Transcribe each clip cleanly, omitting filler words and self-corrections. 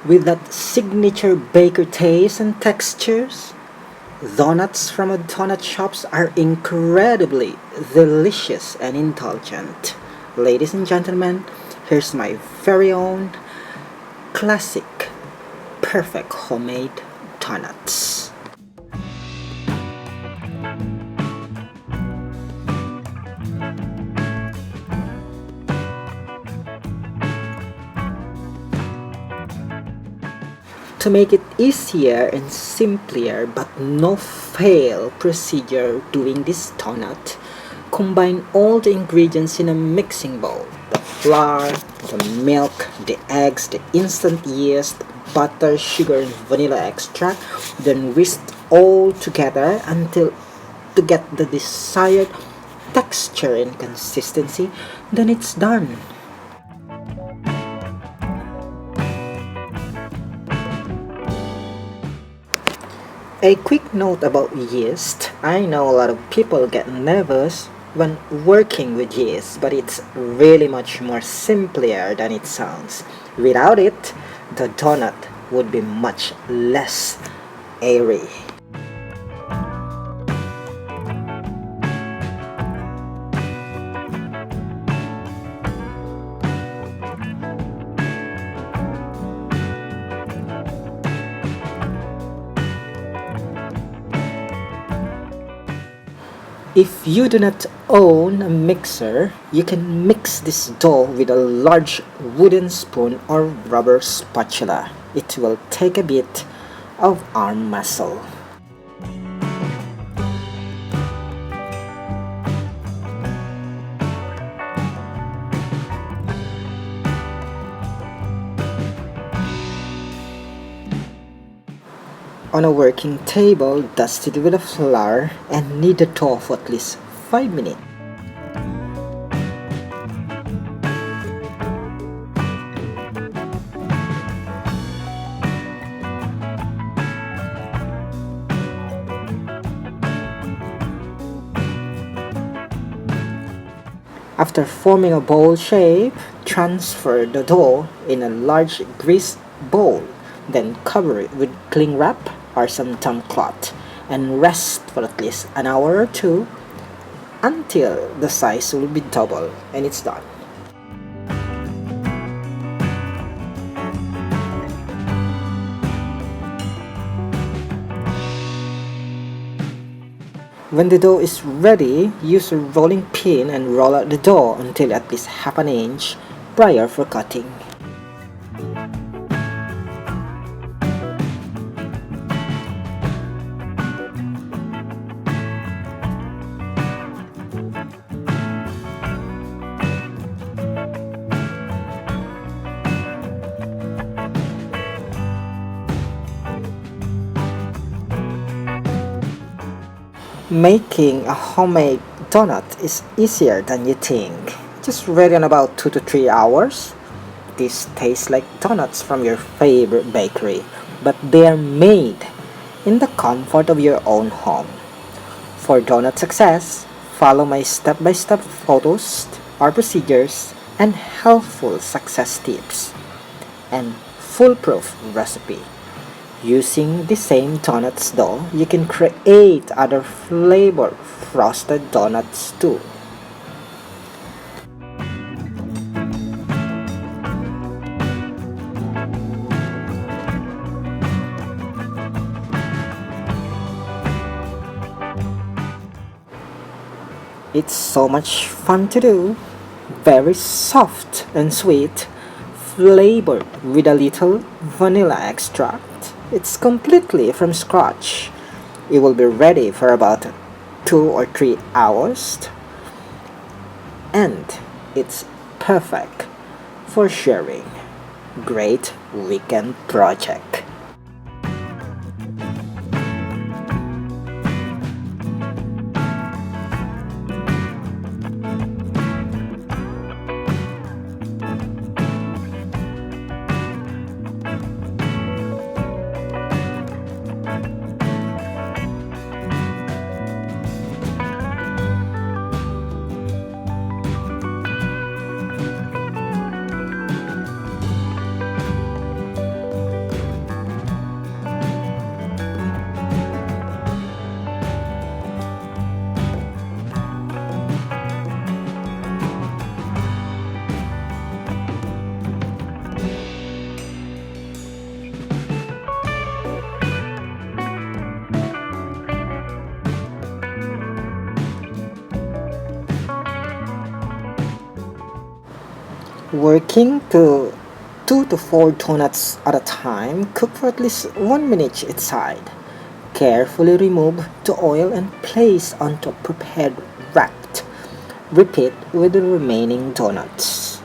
with that signature baker taste and textures. Donuts from a donut shops are incredibly delicious and indulgent. Ladies and gentlemen, here's my very own classic, perfect homemade donuts. To make it easier and simpler but no fail procedure doing this donut, combine all the ingredients in a mixing bowl. The flour, the milk, the eggs, the instant yeast, butter, sugar, and vanilla extract, then whisk all together until to get the desired texture and consistency, then it's done. A quick note about yeast. I know a lot of people get nervous when working with yeast, but it's really much more simpler than it sounds. Without it, the donut would be much less airy. If you do not own a mixer, you can mix this dough with a large wooden spoon or rubber spatula. It will take a bit of arm muscle. On a working table, dust it with a flour and knead the dough for at least 5 minutes. After forming a bowl shape, transfer the dough in a large greased bowl, then cover it with cling wrap or some damp cloth and rest for at least an hour or two until the size will be double and it's done. When the dough is ready, use a rolling pin and roll out the dough until at least half an inch prior for cutting. Making a homemade donut is easier than you think. Just ready in about 2 to 3 hours. These taste like donuts from your favorite bakery, but they are made in the comfort of your own home. For donut success, follow my step-by-step photos or procedures and helpful success tips and foolproof recipe. Using the same donuts dough, you can create other flavor frosted donuts too. It's so much fun to do, very soft and sweet, flavored with a little vanilla extract. It's completely from scratch. It will be ready for about 2 or 3 hours and it's perfect for sharing. Great weekend project. Working to 2 to 4 donuts at a time, cook for at least 1 minute each side. Carefully remove the oil and place onto prepared wrapped. Repeat with the remaining donuts.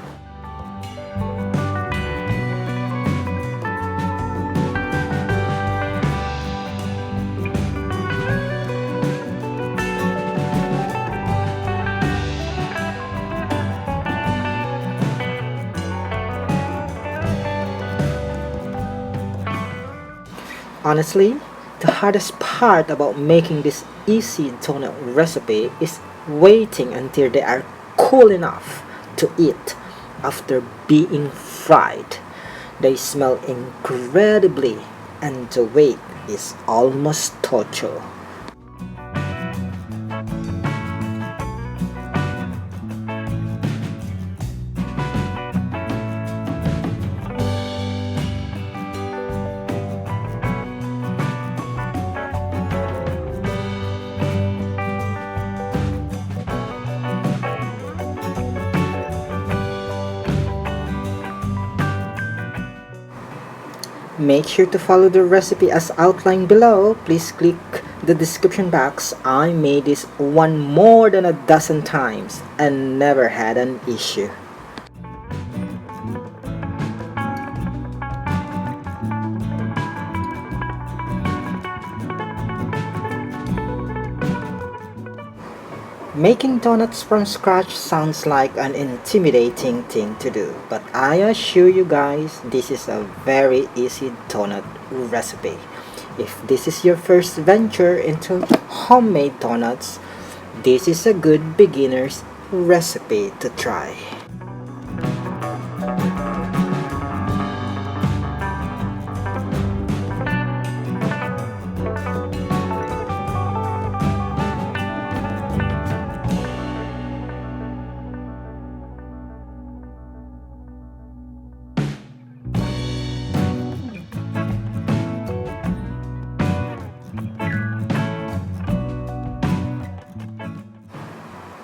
Honestly, the hardest part about making this easy donut recipe is waiting until they are cool enough to eat after being fried. They smell incredibly and the wait is almost torture. Make sure to follow the recipe as outlined below. Please click the description box. I made this one more than a dozen times and never had an issue. Making donuts from scratch sounds like an intimidating thing to do, but I assure you guys, this is a very easy donut recipe. If this is your first venture into homemade donuts, this is a good beginner's recipe to try.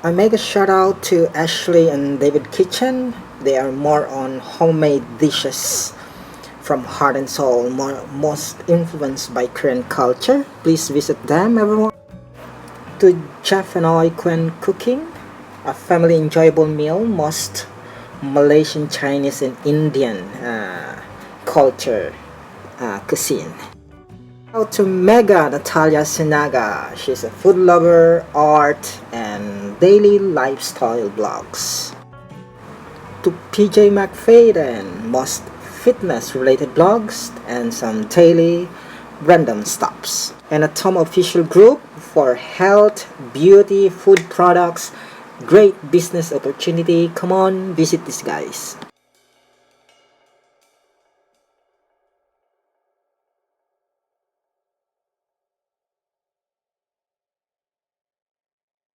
I make a shout out to Ashley and David Kitchen. They are more on homemade dishes from heart and soul, most influenced by Korean culture. Please visit them, everyone. To Jeff and I Quen Cooking, a family enjoyable meal, most Malaysian, Chinese, and Indian culture cuisine. Out to Mega Natalia Sinaga. She's a food lover, art, and daily lifestyle blogs. To PJ McFadden, most fitness related blogs and some daily random stops. And a Tom official group for health, beauty, food products, great business opportunity. Come on, visit these guys.